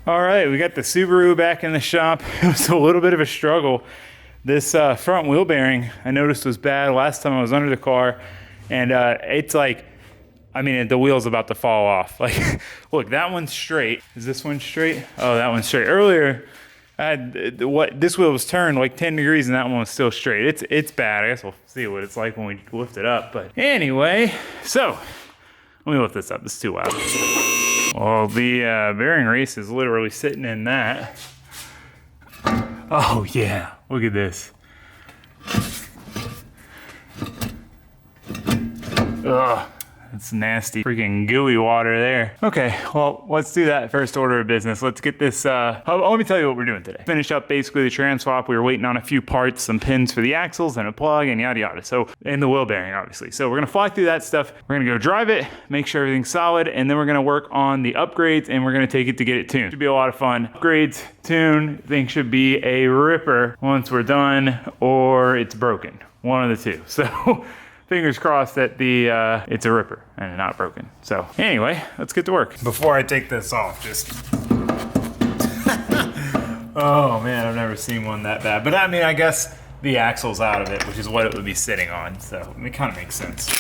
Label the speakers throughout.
Speaker 1: All right, we got the Subaru back in the shop. It was a little bit of a struggle. This front wheel bearing I noticed was bad last time I was under the car, and it's like, I mean, the wheel's about to fall off. Like, look, that one's straight. Is this one straight? Oh, that one's straight. Earlier, this wheel was turned like 10 degrees and that one was still straight. It's bad. I guess we'll see what it's like when we lift it up. But anyway, so let me lift this up. This is too loud. Well, the bearing race is literally sitting in that. Oh yeah, look at this. Ugh. It's nasty, freaking gooey water there. Okay, well, let's do that first order of business. Let's get this, let me tell you what we're doing today. Finish up basically the trans swap. We were waiting on a few parts, some pins for the axles and a plug and yada yada. So, and the wheel bearing, obviously. So we're gonna fly through that stuff. We're gonna go drive it, make sure everything's solid, and then we're gonna work on the upgrades and we're gonna take it to get it tuned. Should be a lot of fun. Upgrades, tune, thing should be a ripper once we're done, or it's broken. One of the two. So, fingers crossed that it's a ripper and not broken. So anyway, let's get to work. Before I take this off, just oh man, I've never seen one that bad. But I mean, I guess the axle's out of it, which is what it would be sitting on. So it kind of makes sense.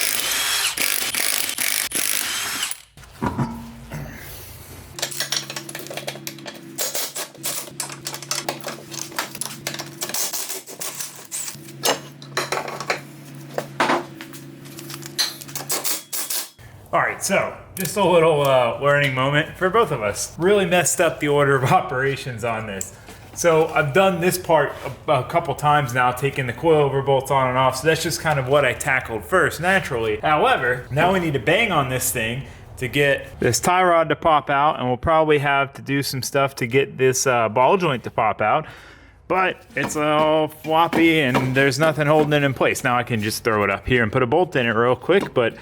Speaker 1: All right, so just a little learning moment for both of us. Really messed up the order of operations on this. So I've done this part a couple times now, taking the coilover bolts on and off. So that's just kind of what I tackled first, naturally. However, now we need to bang on this thing to get this tie rod to pop out, and we'll probably have to do some stuff to get this ball joint to pop out. But it's all floppy and there's nothing holding it in place. Now I can just throw it up here and put a bolt in it real quick, but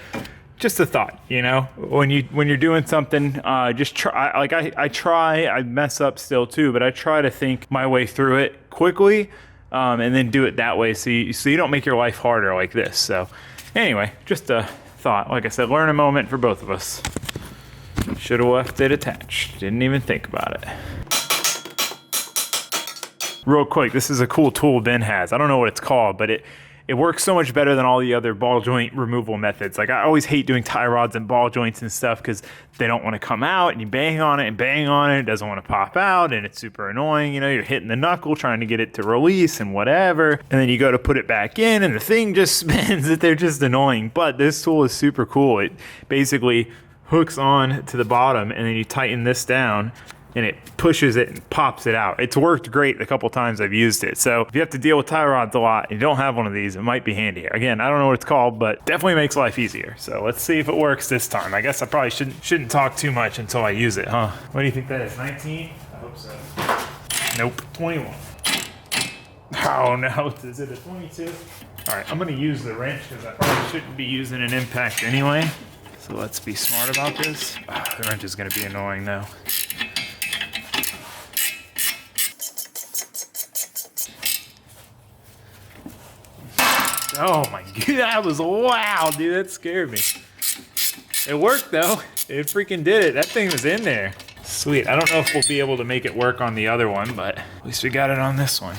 Speaker 1: just a thought, you know, when you're doing something, just try. Like I mess up still too, but I try to think my way through it quickly, and then do it that way, so you don't make your life harder like this. So, anyway, just a thought. Like I said, learn a moment for both of us. Should have left it attached. Didn't even think about it. Real quick, this is a cool tool Ben has. I don't know what it's called, but it works so much better than all the other ball joint removal methods. Like, I always hate doing tie rods and ball joints and stuff because they don't want to come out, and you bang on it and bang on it. It doesn't want to pop out, and it's super annoying. You know, you're hitting the knuckle trying to get it to release and whatever. And then you go to put it back in and the thing just spins. They're just annoying. But this tool is super cool. It basically hooks on to the bottom, and then you tighten this down and it pushes it and pops it out. It's worked great the couple times I've used it. So if you have to deal with tie rods a lot and you don't have one of these, it might be handy. Again, I don't know what it's called, but definitely makes life easier. So let's see if it works this time. I guess I probably shouldn't talk too much until I use it, huh? What do you think that is, 19? I hope so. Nope, 21. Oh no, is it a 22? All right, I'm gonna use the wrench because I probably shouldn't be using an impact anyway. So let's be smart about this. Oh, the wrench is gonna be annoying though. Oh my god, that was loud, dude. That scared me. It worked though. It freaking did it. That thing was in there. Sweet. I don't know if we'll be able to make it work on the other one, but at least we got it on this one.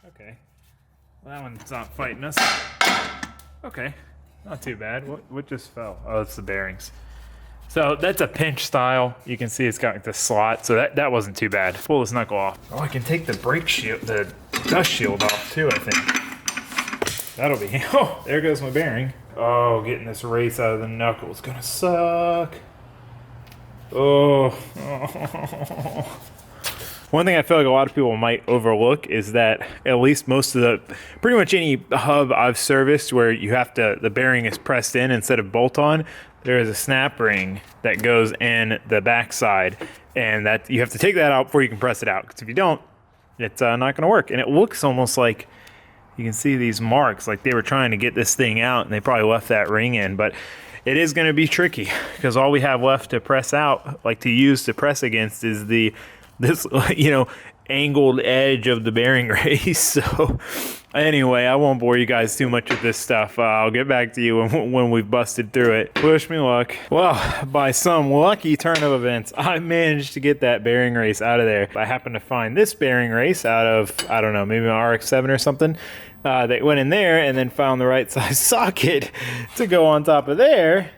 Speaker 1: Okay. Well, that one's not fighting us. Okay. Not too bad. What just fell? Oh, it's the bearings. So that's a pinch style. You can see it's got like the slot, so that wasn't too bad. Pull this knuckle off. Oh, I can take the brake shield, the dust shield off too, I think. That'll be, oh, there goes my bearing. Oh, getting this race out of the knuckle is gonna suck. Oh. One thing I feel like a lot of people might overlook is that at least most of pretty much any hub I've serviced where you have to, the bearing is pressed in instead of bolt on, there is a snap ring that goes in the backside, and that you have to take that out before you can press it out. Because if you don't, it's not going to work. And it looks almost like you can see these marks, like they were trying to get this thing out, and they probably left that ring in. But it is going to be tricky because all we have left to press out, like to use to press against, is this, you know, angled edge of the bearing race. So anyway, I won't bore you guys too much with this stuff. I'll get back to you when we've busted through it. Wish me luck. Well, by some lucky turn of events, I managed to get that bearing race out of there. I happened to find this bearing race out of, I don't know, maybe an RX-7 or something. They went in there and then found the right size socket to go on top of there,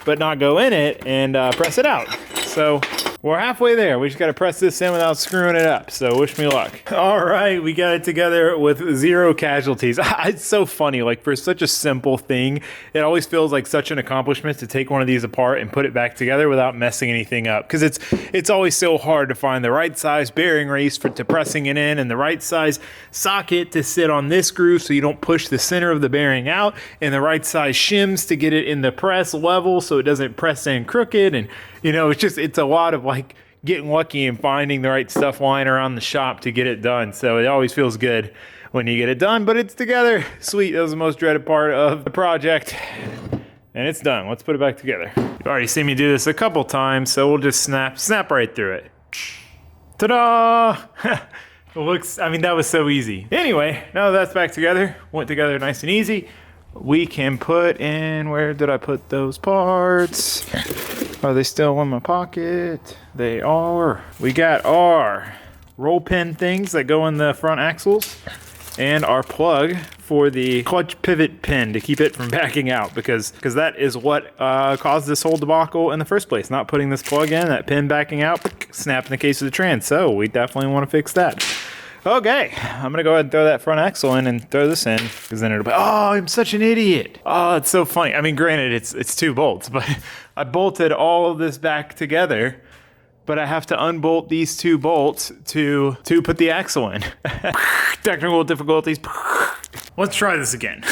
Speaker 1: but not go in it and press it out. So we're halfway there. We just got to press this in without screwing it up. So wish me luck. All right, we got it together with 0 casualties. It's so funny. Like, for such a simple thing, it always feels like such an accomplishment to take one of these apart and put it back together without messing anything up. Because it's always so hard to find the right size bearing race to pressing it in, and the right size socket to sit on this groove so you don't push the center of the bearing out, and the right size shims to get it in the press level so it doesn't press in crooked. And you know, it's a lot of like getting lucky and finding the right stuff lying around the shop to get it done. So it always feels good when you get it done, but it's together. Sweet, that was the most dreaded part of the project. And it's done. Let's put it back together. You've already seen me do this a couple times, so we'll just snap right through it. Ta-da! It looks, I mean, that was so easy. Anyway, now that's back together, went together nice and easy. We can put in, where did I put those parts? Are they still in my pocket? They are. We got our roll pin things that go in the front axles and our plug for the clutch pivot pin to keep it from backing out, because that is what caused this whole debacle in the first place. Not putting this plug in, that pin backing out, snap in the case of the trans. So we definitely want to fix that. Okay, I'm gonna go ahead and throw that front axle in and throw this in, because then it'll be, oh, I'm such an idiot. Oh, it's so funny. I mean, granted, it's 2 bolts, but I bolted all of this back together, but I have to unbolt these 2 bolts to put the axle in. Technical difficulties. Let's try this again.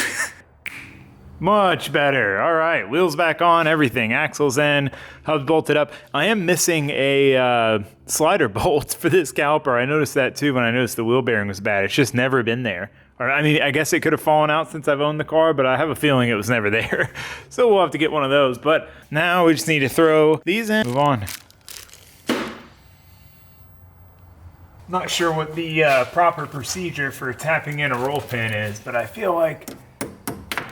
Speaker 1: Much better. All right, wheels back on, everything. Axles in, hubs bolted up. I am missing a slider bolt for this caliper. I noticed that too when I noticed the wheel bearing was bad. It's just never been there. Or, I mean, I guess it could have fallen out since I've owned the car, but I have a feeling it was never there. So we'll have to get one of those. But now we just need to throw these in. Move on. Not sure what the proper procedure for tapping in a roll pin is, but I feel like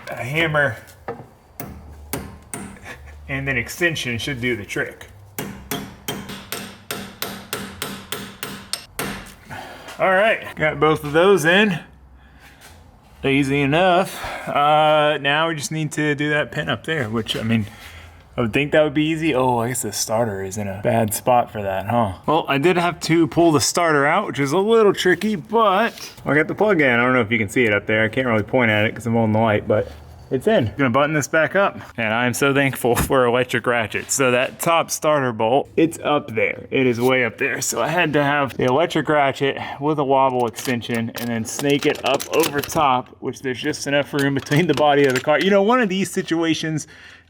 Speaker 1: a hammer and an extension should do the trick. All right, got both of those in. Easy enough. Now we just need to do that pin up there, which, I mean, I would think that would be easy. Oh, I guess the starter is in a bad spot for that, huh? Well, I did have to pull the starter out, which is a little tricky, but I got the plug in. I don't know if you can see it up there. I can't really point at it because I'm on the light, but it's in. I'm gonna button this back up, and I'm so thankful for electric ratchets. So that top starter bolt, it's up there. It is way up there. So I had to have the electric ratchet with a wobble extension and then snake it up over top, which there's just enough room between the body of the car. You know, one of these situations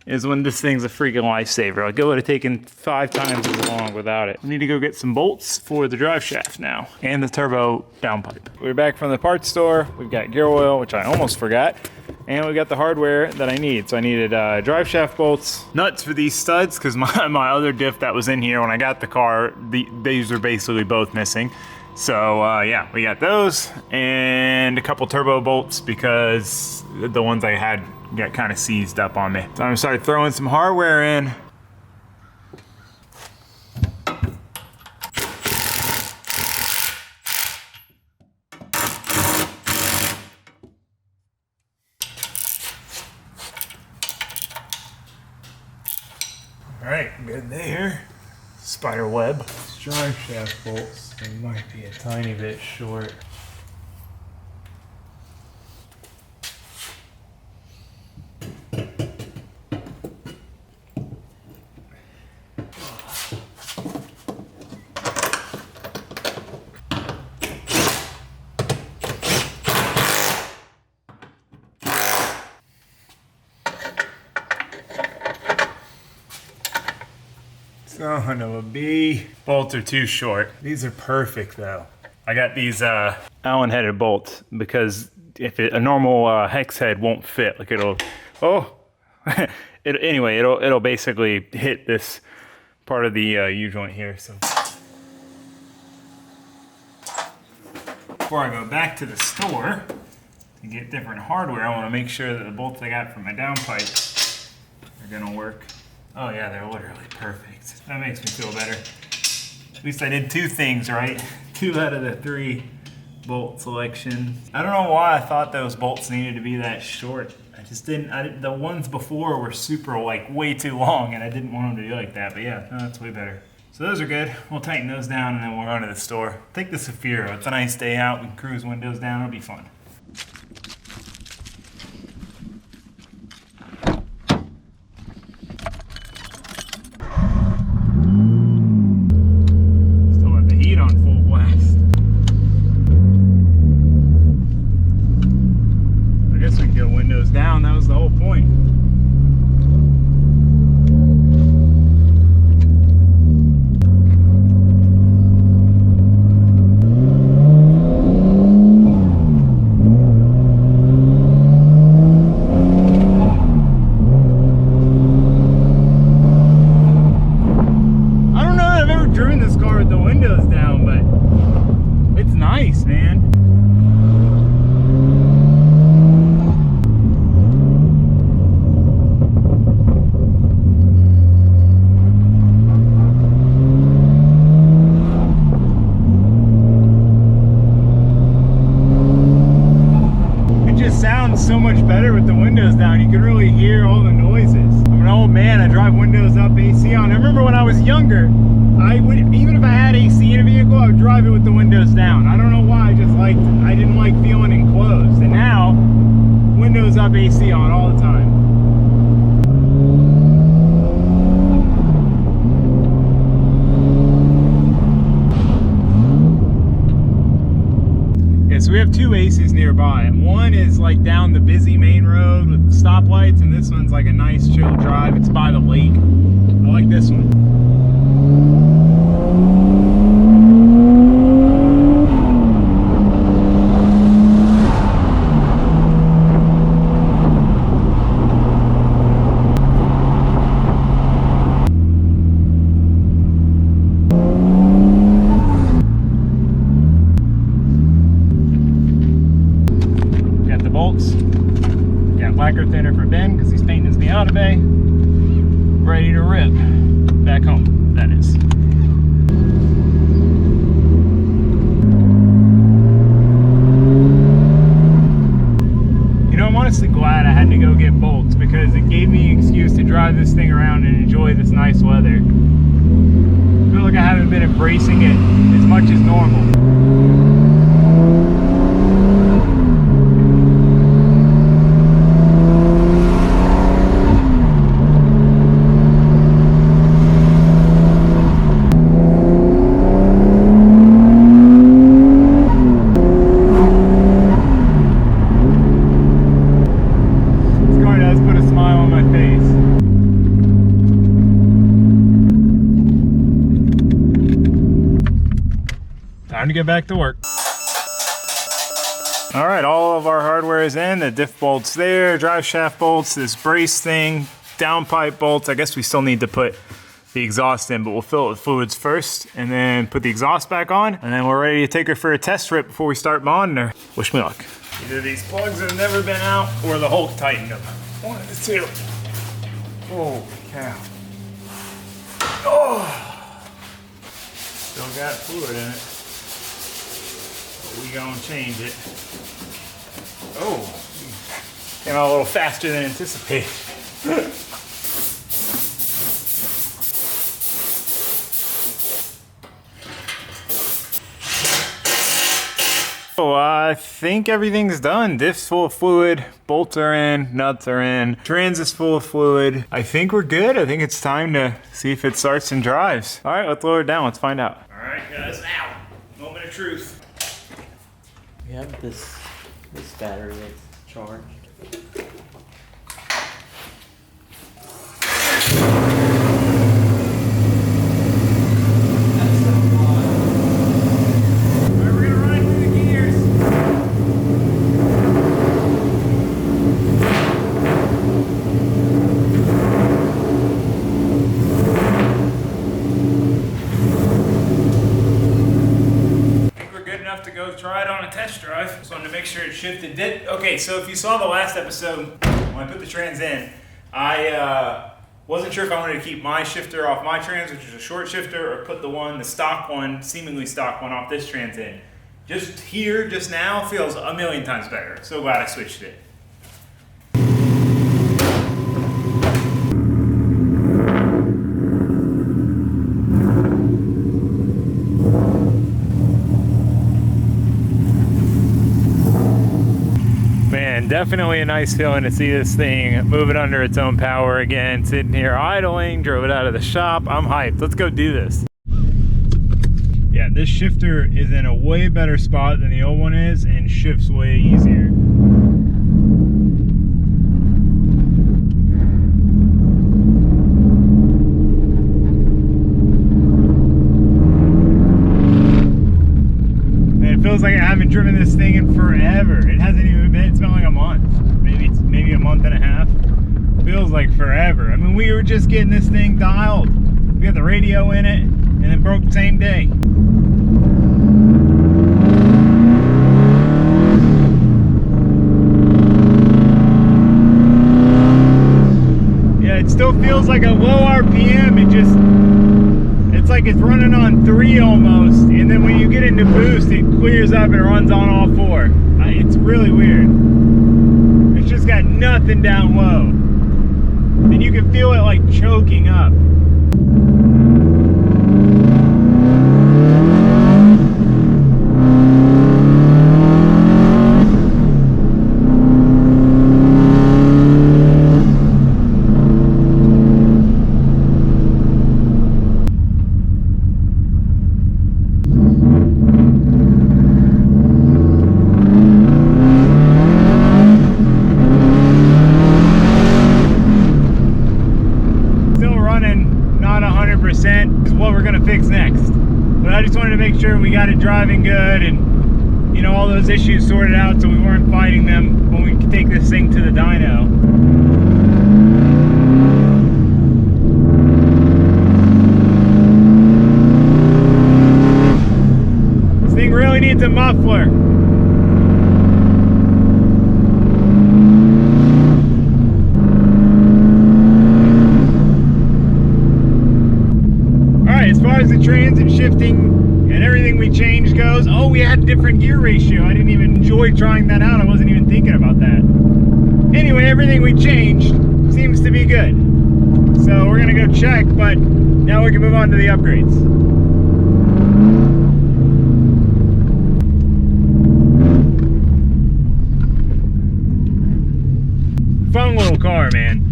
Speaker 1: is when this thing's a freaking lifesaver. Like, it would have taken 5 times as long without it. We need to go get some bolts for the drive shaft now, and the turbo downpipe. We're back from the parts store. We've got gear oil, which I almost forgot, and we got the hardware that I need. So I needed drive shaft bolts, nuts for these studs, because my other diff that was in here when I got the car, these were basically both missing. So yeah, we got those, and a couple turbo bolts because the ones I had got kind of seized up on me. So I'm gonna start throwing some hardware in. All right, good there. Spider web. These drive shaft bolts, they might be a tiny bit short. Son of a bee. Bolts are too short. These are perfect though. I got these Allen headed bolts because if a normal hex head won't fit, like it'll basically hit this part of the U-joint here. So Before I go back to the store to get different hardware, I want to make sure that the bolts I got for my downpipe are gonna work. Oh yeah, they're literally perfect. That makes me feel better. At least I did 2 things right. 2 out of the 3 bolt selection. I don't know why I thought those bolts needed to be that short. I just didn't, the ones before were super, like, way too long, and I didn't want them to be like that, but yeah, no, that's way better. So those are good. We'll tighten those down and then we'll go to the store. Take the Subaru. It's a nice day out. We can cruise windows down. It'll be fun. Still have the heat on full blast. I guess we can go windows down. That was the whole point. So much better with the windows down. You can really hear all the noises. I'm an old man. I drive windows up, AC on. I remember when I was younger, even if I had AC in a vehicle, I would drive it with the windows down. I don't know why. I didn't like feeling enclosed. And now, windows up, AC on all the time. So we have 2 ACs nearby. One is like down the busy main road with stoplights, and this one's like a nice chill drive. It's by the lake. I like this one. Got lacquer thinner for Ben because he's painting his Miata Bay. Ready to rip. Back home, that is. You know, I'm honestly glad I had to go get bolts because it gave me an excuse to drive this thing around and enjoy this nice weather. I feel like I haven't been embracing it as much as normal. Time to get back to work. All right, all of our hardware is in. The diff bolts there, drive shaft bolts, this brace thing, downpipe bolts. I guess we still need to put the exhaust in, but we'll fill it with fluids first and then put the exhaust back on, and then we're ready to take her for a test rip before we start bonding her. Wish me luck. Either these plugs have never been out or the Hulk tightened them. One of the 2. Holy cow. Oh! Still got fluid in it. We gonna change it. Oh, came out a little faster than anticipated. So I think everything's done. Diff's full of fluid, bolts are in, nuts are in, trans is full of fluid. I think we're good. I think it's time to see if it starts and drives. All right, let's lower it down. Let's find out. All right, guys, now, moment of truth.
Speaker 2: We have this battery that's charged.
Speaker 1: We're gonna run through the gears. I think we're good enough to go try it on a test drive. Just wanted to make sure it shifted. Okay, so if you saw the last episode, when I put the trans in, I wasn't sure if I wanted to keep my shifter off my trans, which is a short shifter, or put the stock one, seemingly stock one, off this trans in. Just now, feels a million times better. So glad I switched it. Man, definitely a nice feeling to see this thing moving under its own power again. Sitting here idling, drove it out of the shop. I'm hyped. Let's go do this. Yeah, this shifter is in a way better spot than the old one is and shifts way easier. Man, it feels like I haven't driven this thing in forever. It hasn't even been, it's been like a month. Maybe a month and a half. Feels like forever. I mean, we were just getting this thing dialed. We got the radio in it and it broke the same day. It still feels like a low RPM. It's like it's running on 3 almost, and then when you get into boost, it clears up and runs on all 4. It's really weird. It's just got nothing down low, and you can feel it like choking up. Is what we're gonna fix next. But I just wanted to make sure we got it driving good and, you know, all those issues sorted out so we weren't fighting them when we could take this thing to the dyno. This thing really needs a muffler. As far as the trans and shifting and everything we changed goes, oh, we had different gear ratio. I didn't even enjoy trying that out. I wasn't even thinking about that. Anyway, everything we changed seems to be good. So we're gonna go check, but now we can move on to the upgrades. Fun little car, man.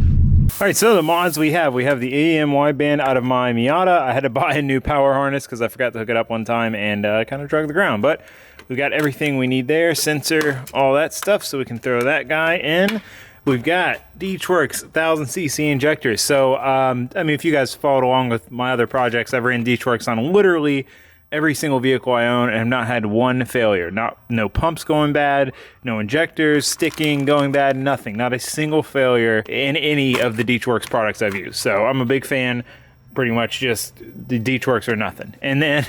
Speaker 1: All right, so the mods we have the AEM wideband out of my Miata. I had to buy a new power harness because I forgot to hook it up one time and kind of drug the ground. But we got everything we need there, sensor, all that stuff, so we can throw that guy in. We've got WRX 1000cc injectors. So, I mean, if you guys followed along with my other projects, I've ran WRX on literally every single vehicle I own and have not had one failure. No pumps going bad, no injectors sticking, going bad, nothing. Not a single failure in any of the WRX products I've used. So I'm a big fan. Pretty much just the WRX or nothing. And then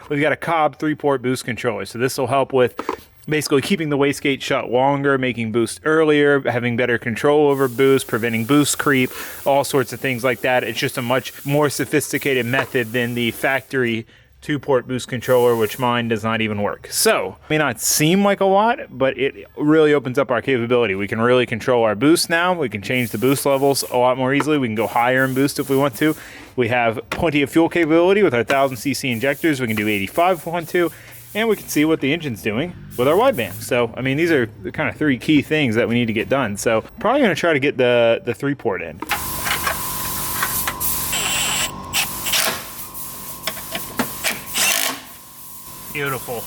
Speaker 1: we've got a Cobb 3-port boost controller. So this will help with basically keeping the wastegate shut longer, making boost earlier, having better control over boost, preventing boost creep, all sorts of things like that. It's just a much more sophisticated method than the factory 2-port boost controller, which mine does not even work. So, it may not seem like a lot, but it really opens up our capability. We can really control our boost now. We can change the boost levels a lot more easily. We can go higher in boost if we want to. We have plenty of fuel capability with our 1000cc injectors. We can do 85 if we want to. And we can see what the engine's doing with our wideband. So, I mean, these are the kind of 3 key things that we need to get done. So, probably going to try to get the 3-port in. Beautiful.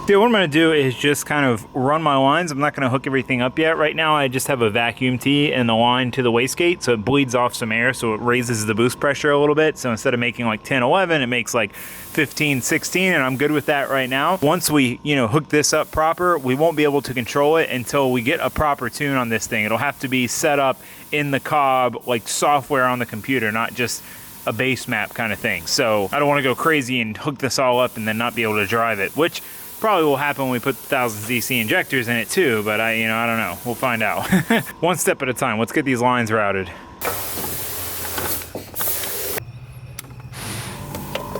Speaker 1: Dude, what I'm going to do is just kind of run my lines. I'm not going to hook everything up yet. Right now, I just have a vacuum tee and the line to the wastegate, so it bleeds off some air, so it raises the boost pressure a little bit. So instead of making like 10, 11, it makes like 15, 16, and I'm good with that right now. Once we, you know, hook this up proper, we won't be able to control it until we get a proper tune on this thing. It'll have to be set up in the Cobb, like software on the computer, not just a base map kind of thing. So I don't want to go crazy and hook this all up and then not be able to drive it, which probably will happen when we put the 1000cc injectors in it too, but I don't know. We'll find out. One step at a time. Let's get these lines routed.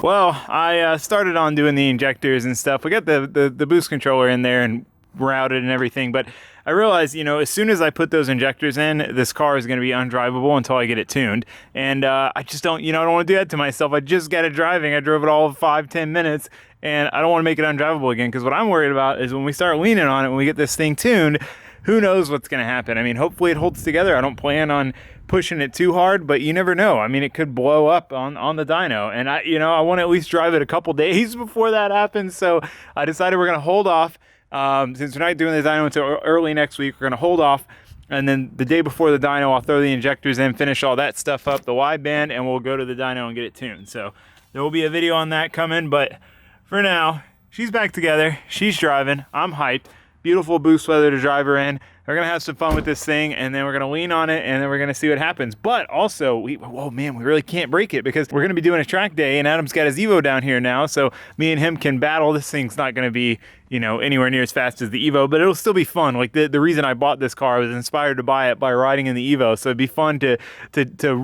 Speaker 1: Well, I started on doing the injectors and stuff. We got the boost controller in there and routed and everything, but I realized, as soon as I put those injectors in, this car is going to be undrivable until I get it tuned. And I just don't, I don't want to do that to myself. I just got it driving. I drove it all 5-10 minutes, and I don't want to make it undrivable again, because what I'm worried about is when we start leaning on it, when we get this thing tuned, who knows what's going to happen. I mean, hopefully it holds together. I don't plan on pushing it too hard, but you never know. I mean, it could blow up on the dyno, and I want to at least drive it a couple days before that happens. So I decided we're going to hold off. Since we're not doing the dyno until early next week, we're going to hold off, and then the day before the dyno, I'll throw the injectors in, finish all that stuff up, the wideband, and we'll go to the dyno and get it tuned. So there will be a video on that coming, but for now, she's back together, she's driving, I'm hyped. Beautiful boost weather to drive her in. We're gonna have some fun with this thing, and then we're gonna lean on it, and then we're gonna see what happens. But also, whoa man, we really can't break it, because we're gonna be doing a track day, and Adam's got his Evo down here now, so me and him can battle. This thing's not gonna be, anywhere near as fast as the Evo, but it'll still be fun. Like the reason I bought this car, I was inspired to buy it by riding in the Evo, so it'd be fun to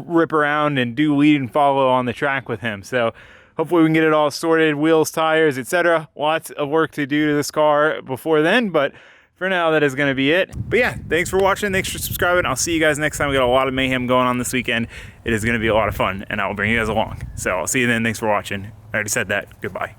Speaker 1: rip around and do lead and follow on the track with him. So hopefully we can get it all sorted, wheels, tires, etc. Lots of work to do to this car before then, but for now, that is going to be it. But yeah, thanks for watching. Thanks for subscribing. I'll see you guys next time. We got a lot of mayhem going on this weekend. It is going to be a lot of fun, and I will bring you guys along. So I'll see you then. Thanks for watching. I already said that. Goodbye.